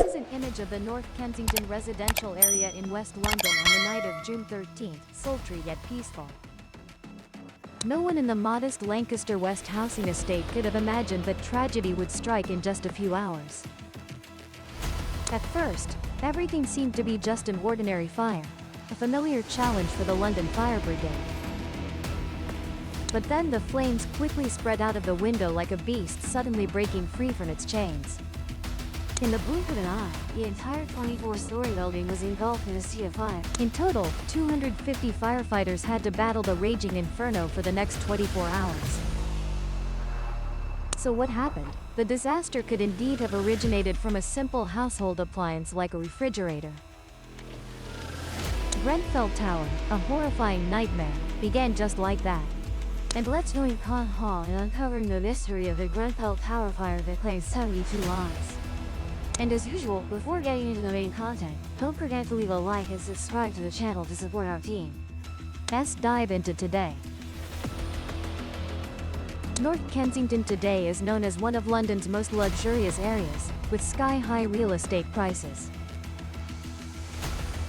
is an image of the North Kensington residential area in West London on the night of June 13th, sultry yet peaceful. No one in the modest Lancaster West housing estate could have imagined that tragedy would strike in just a few hours. At first, everything seemed to be just an ordinary fire, a familiar challenge for the London Fire Brigade. But then the flames quickly spread out of the window like a beast suddenly breaking free from its chains. In the blink of an eye, the entire 24-story building was engulfed in a sea of fire. In total, 250 firefighters had to battle the raging inferno for the next 24 hours. So what happened? The disaster could indeed have originated from a simple household appliance like a refrigerator. Grenfell Tower, a horrifying nightmare, began just like that. And let's join Con Hall in uncovering the mystery of the Grenfell Tower fire that claims 72 lives. And as usual, before getting into the main content, don't forget to leave a like and subscribe to the channel to support our team. Let's dive into today. North Kensington today is known as one of London's most luxurious areas, with sky-high real estate prices.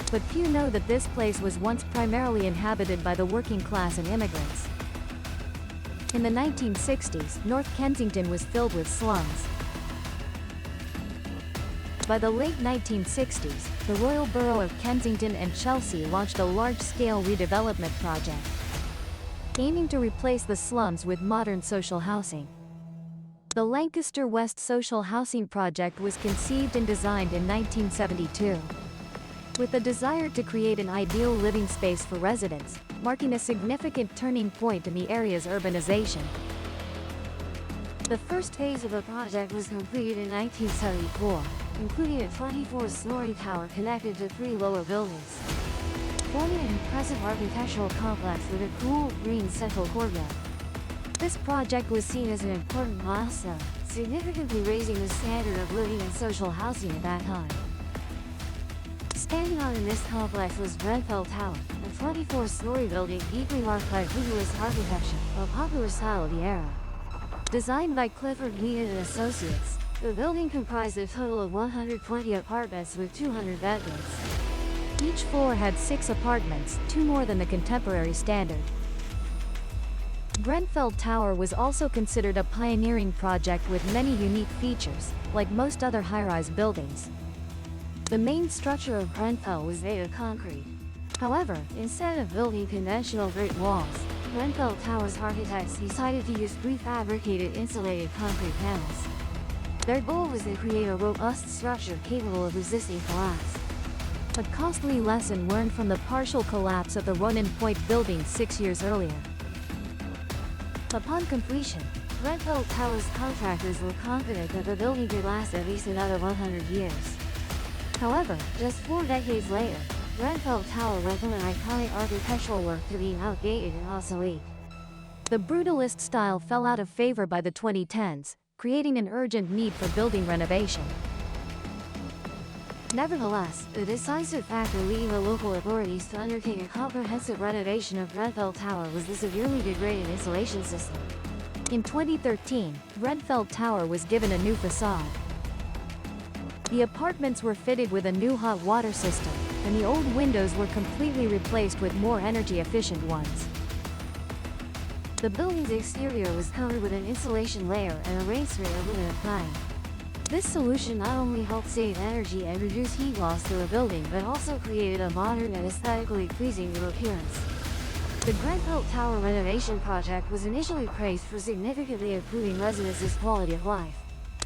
But few know that this place was once primarily inhabited by the working class and immigrants. In the 1960s, North Kensington was filled with slums. By the late 1960s, the Royal Borough of Kensington and Chelsea launched a large-scale redevelopment project, aiming to replace the slums with modern social housing. The Lancaster West Social Housing Project was conceived and designed in 1972, with the desire to create an ideal living space for residents, marking a significant turning point in the area's urbanization. The first phase of the project was completed in 1974, including a 24-story tower connected to 3 lower buildings, forming an impressive architectural complex with a cool, green central courtyard. This project was seen as an important milestone, significantly raising the standard of living and social housing at that time. Standing out in this complex was Grenfell Tower, a 24-story building deeply marked by meticulous architecture, a popular style of the era. Designed by Clifford Needham and Associates, the building comprised a total of 120 apartments with 200 bedrooms. Each floor had 6 apartments, 2 more than the contemporary standard. Grenfell Tower was also considered a pioneering project with many unique features, like most other high-rise buildings. The main structure of Grenfell was made of concrete. However, instead of building conventional brick walls, Grenfell Tower's architects decided to use prefabricated insulated concrete panels. Their goal was to create a robust structure capable of resisting collapse. A costly lesson learned from the partial collapse of the Ronan Point building 6 years earlier. Upon completion, Grenfell Tower's contractors were confident that the building could last at least another 100 years. However, just 4 decades later, Grenfell Tower went from an iconic architectural work to being outdated and obsolete. The brutalist style fell out of favor by the 2010s, creating an urgent need for building renovation. Nevertheless, the decisive factor leading the local authorities to undertake a comprehensive renovation of Grenfell Tower was the severely degraded insulation system. In 2013, Grenfell Tower was given a new facade. The apartments were fitted with a new hot water system, and the old windows were completely replaced with more energy-efficient ones. The building's exterior was covered with an insulation layer and a rain-spray aluminum cladding. This solution not only helped save energy and reduce heat loss to the building, but also created a modern and aesthetically pleasing new appearance. The Grenfell Tower renovation project was initially praised for significantly improving residents' quality of life.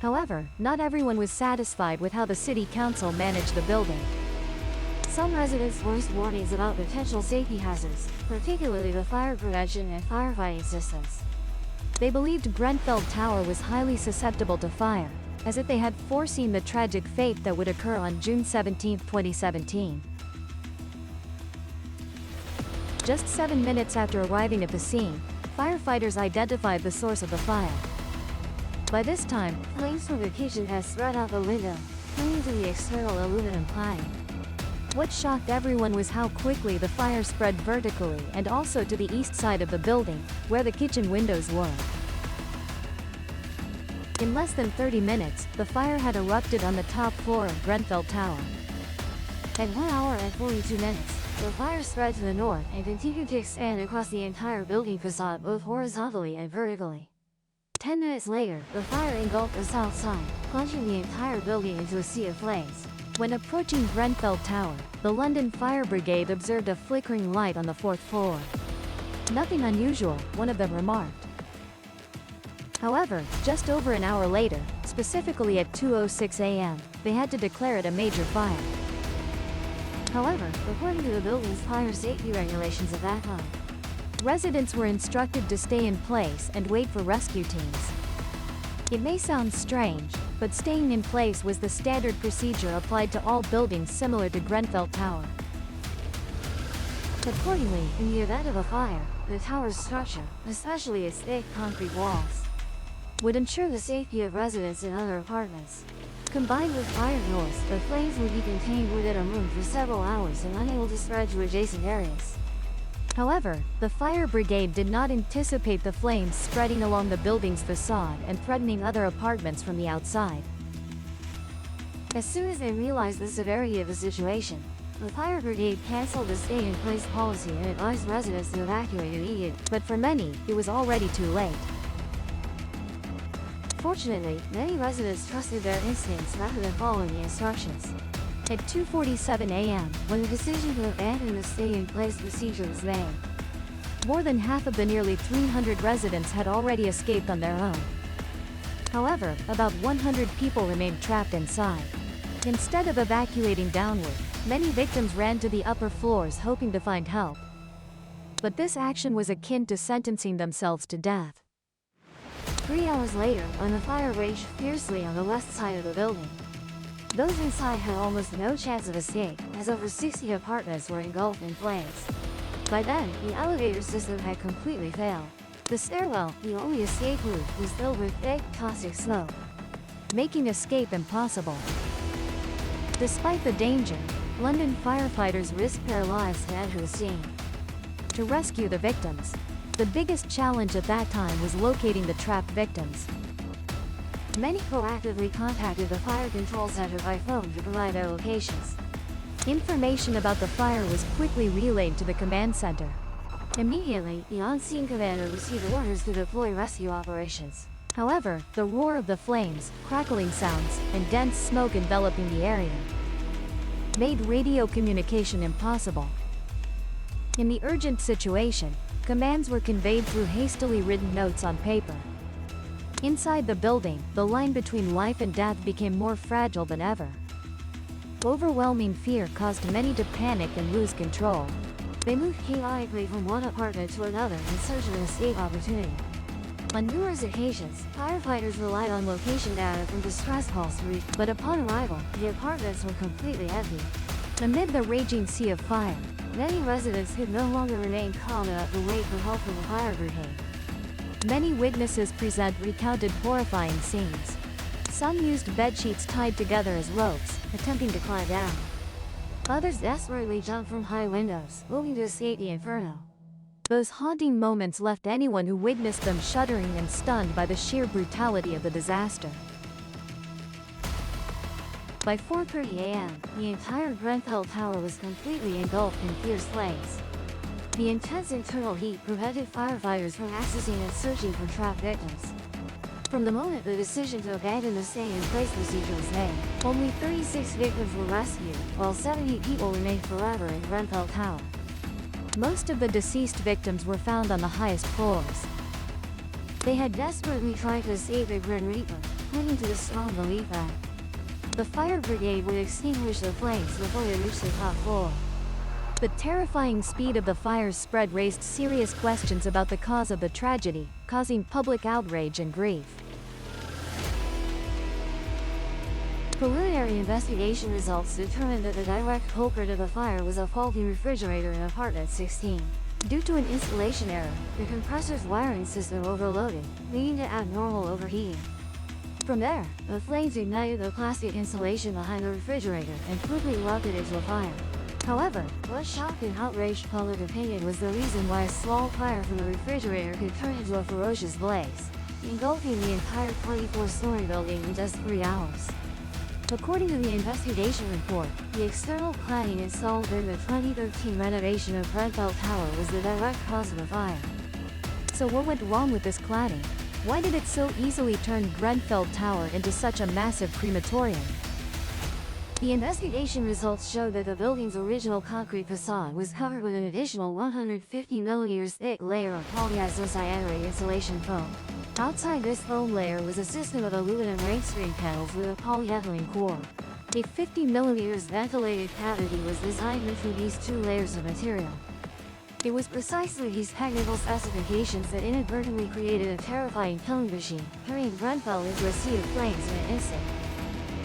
However, not everyone was satisfied with how the city council managed the building. Some residents voiced warnings about potential safety hazards, particularly the fire prevention and firefighting systems. They believed Grenfell Tower was highly susceptible to fire, as if they had foreseen the tragic fate that would occur on June 17, 2017. Just 7 minutes after arriving at the scene, firefighters identified the source of the fire. By this time, flames from the kitchen had spread out the window, clinging to the external aluminum cladding. What shocked everyone was how quickly the fire spread vertically and also to the east side of the building, where the kitchen windows were. In less than 30 minutes, the fire had erupted on the top floor of Grenfell Tower. At 1 hour and 42 minutes, the fire spread to the north and continued to expand across the entire building facade both horizontally and vertically. 10 minutes later, the fire engulfed the south side, plunging the entire building into a sea of flames. When approaching Grenfell Tower, the London Fire Brigade observed a flickering light on the 4th floor. "Nothing unusual," one of them remarked. However, just over an hour later, specifically at 2:06 a.m., they had to declare it a major fire. However, according to the building's fire safety regulations at that time, residents were instructed to stay in place and wait for rescue teams. It may sound strange, but staying in place was the standard procedure applied to all buildings similar to Grenfell Tower. Accordingly, in the event of a fire, the tower's structure, especially its thick concrete walls, would ensure the safety of residents in other apartments. Combined with fire doors, the flames would be contained within a room for several hours and unable to spread to adjacent areas. However, the fire brigade did not anticipate the flames spreading along the building's facade and threatening other apartments from the outside. As soon as they realized the severity of the situation, the fire brigade canceled the stay-in-place policy and advised residents to evacuate immediately. But for many, it was already too late. Fortunately, many residents trusted their instincts rather than following the instructions. At 2:47 a.m., when the decision to abandon the stay-in-place procedure was made, more than half of the nearly 300 residents had already escaped on their own. However, about 100 people remained trapped inside. Instead of evacuating downward, many victims ran to the upper floors hoping to find help. But this action was akin to sentencing themselves to death. 3 hours later, when the fire raged fiercely on the west side of the building, those inside had almost no chance of escape, as over 60 apartments were engulfed in flames. By then, the elevator system had completely failed. The stairwell, the only escape route, was filled with thick, toxic smoke, making escape impossible. Despite the danger, London firefighters risked their lives to enter the scene. To rescue the victims, the biggest challenge at that time was locating the trapped victims. Many proactively contacted the fire control center by phone to provide their locations. Information about the fire was quickly relayed to the command center. Immediately, the on-scene commander received orders to deploy rescue operations. However, the roar of the flames, crackling sounds, and dense smoke enveloping the area made radio communication impossible. In the urgent situation, commands were conveyed through hastily written notes on paper. Inside the building, the line between life and death became more fragile than ever. Overwhelming fear caused many to panic and lose control. They moved chaotically from one apartment to another in search of an escape opportunity. On numerous occasions, firefighters relied on location data from distress calls to reach, but upon arrival, the apartments were completely empty. Amid the raging sea of fire, many residents could no longer remain calm enough to wait for help from the fire brigade. Many witnesses present recounted horrifying scenes. Some used bedsheets tied together as ropes, attempting to climb down. Others desperately jumped from high windows, hoping to escape the inferno. Those haunting moments left anyone who witnessed them shuddering and stunned by the sheer brutality of the disaster. By 4:30 a.m., the entire Grenfell Tower was completely engulfed in fierce flames. The intense internal heat prevented firefighters from accessing and searching for trapped victims. From the moment the decision to abandon the stay-in-place procedure was made, only 36 victims were rescued, while 70 people remained forever in Grenfell Tower. Most of the deceased victims were found on the highest floors. They had desperately tried to escape the Grim Reaper, clinging to the strong belief that the fire brigade would extinguish the flames before they reached the top floor. The terrifying speed of the fire's spread raised serious questions about the cause of the tragedy, causing public outrage and grief. Preliminary investigation results determined that the direct culprit of the fire was a faulty refrigerator in apartment 16. Due to an installation error, the compressor's wiring system overloaded, leading to abnormal overheating. From there, the flames ignited the plastic insulation behind the refrigerator and quickly erupted into a fire. However, what shocked and outraged public opinion was the reason why a small fire from the refrigerator could turn into a ferocious blaze. engulfing the entire 24-story building in just 3 hours. According to the investigation report, the external cladding installed in the 2013 renovation of Grenfell Tower was the direct cause of the fire. So what went wrong with this cladding? Why did it so easily turn Grenfell Tower into such a massive crematorium? The investigation results show that the building's original concrete facade was covered with an additional 150 mm thick layer of polyisocyanate insulation foam. Outside this foam layer was a system of aluminum rain screen panels with a polyethylene core. A 50 mm ventilated cavity was designed between these 2 layers of material. It was precisely these technical specifications that inadvertently created a terrifying killing machine, turning Grenfell into a sea of flames in an instant.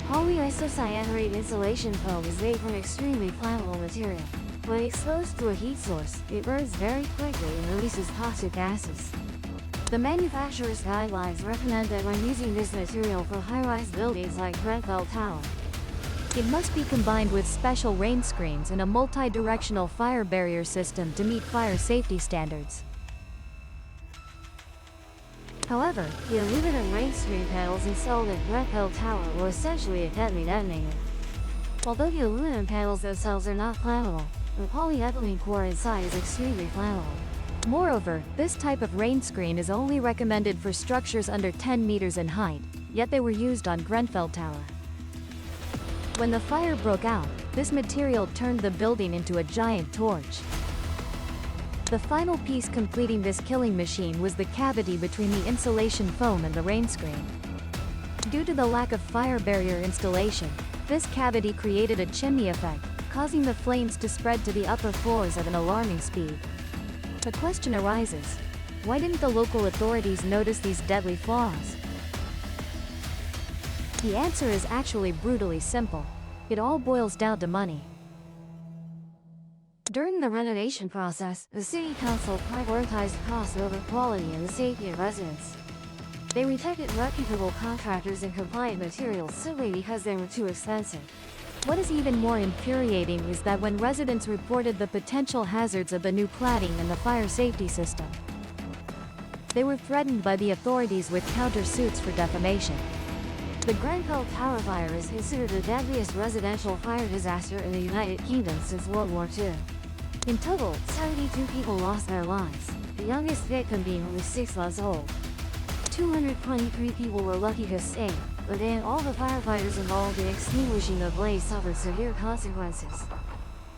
Polyisocyanate insulation foam is made from extremely flammable material. When exposed to a heat source, it burns very quickly and releases toxic gases. The manufacturer's guidelines recommend that when using this material for high-rise buildings like Grenfell Tower, it must be combined with special rain screens and a multi-directional fire barrier system to meet fire safety standards. However, the aluminum rain screen panels installed at Grenfell Tower were essentially a deadly detonator. Although the aluminum panels themselves are not flammable, the polyethylene core inside is extremely flammable. Moreover, this type of rain screen is only recommended for structures under 10 meters in height, yet they were used on Grenfell Tower. When the fire broke out, this material turned the building into a giant torch. The final piece completing this killing machine was the cavity between the insulation foam and the rain screen. Due to the lack of fire barrier installation, this cavity created a chimney effect, causing the flames to spread to the upper floors at an alarming speed. The question arises, why didn't the local authorities notice these deadly flaws? The answer is actually brutally simple. It all boils down to money. During the renovation process, the City Council prioritized cost over quality and the safety of residents. They rejected reputable contractors and compliant materials simply because they were too expensive. What is even more infuriating is that when residents reported the potential hazards of the new cladding and the fire safety system, they were threatened by the authorities with counter-suits for defamation. The Grenfell Tower fire is considered the deadliest residential fire disaster in the United Kingdom since World War II. In total, 72 people lost their lives, the youngest victim being only 6 months old. 223 people were lucky to escape, but then all the firefighters involved in extinguishing the blaze suffered severe consequences,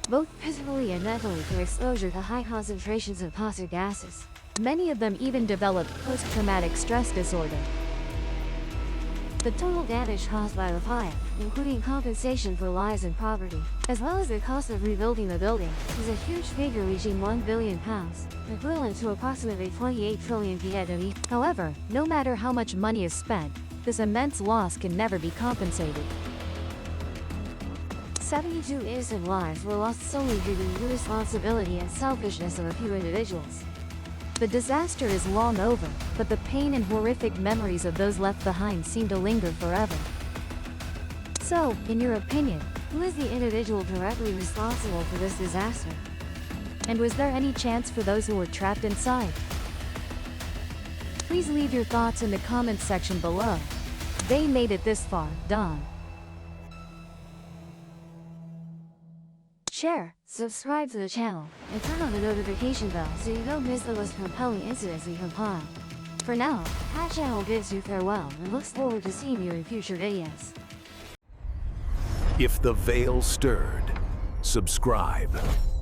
both physically and mentally, from exposure to high concentrations of toxic gases. Many of them even developed post-traumatic stress disorder. The total damage caused by the fire, including compensation for lives and property, as well as the cost of rebuilding the building, is a huge figure reaching £1 billion, equivalent to approximately 28 trillion Vietnamese. However, no matter how much money is spent, this immense loss can never be compensated. 72 innocent lives were lost solely due to the irresponsibility and selfishness of a few individuals. The disaster is long over, but the pain and horrific memories of those left behind seem to linger forever. So, in your opinion, who is the individual directly responsible for this disaster? And was there any chance for those who were trapped inside? Please leave your thoughts in the comments section below. They made it this far, Don. Share, subscribe to the channel, and turn on the notification bell so you don't miss the most compelling incidents we compile. For now, Hat Channel bids you farewell and looks forward to seeing you in future videos. If the veil stirred, subscribe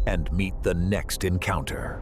and meet the next encounter.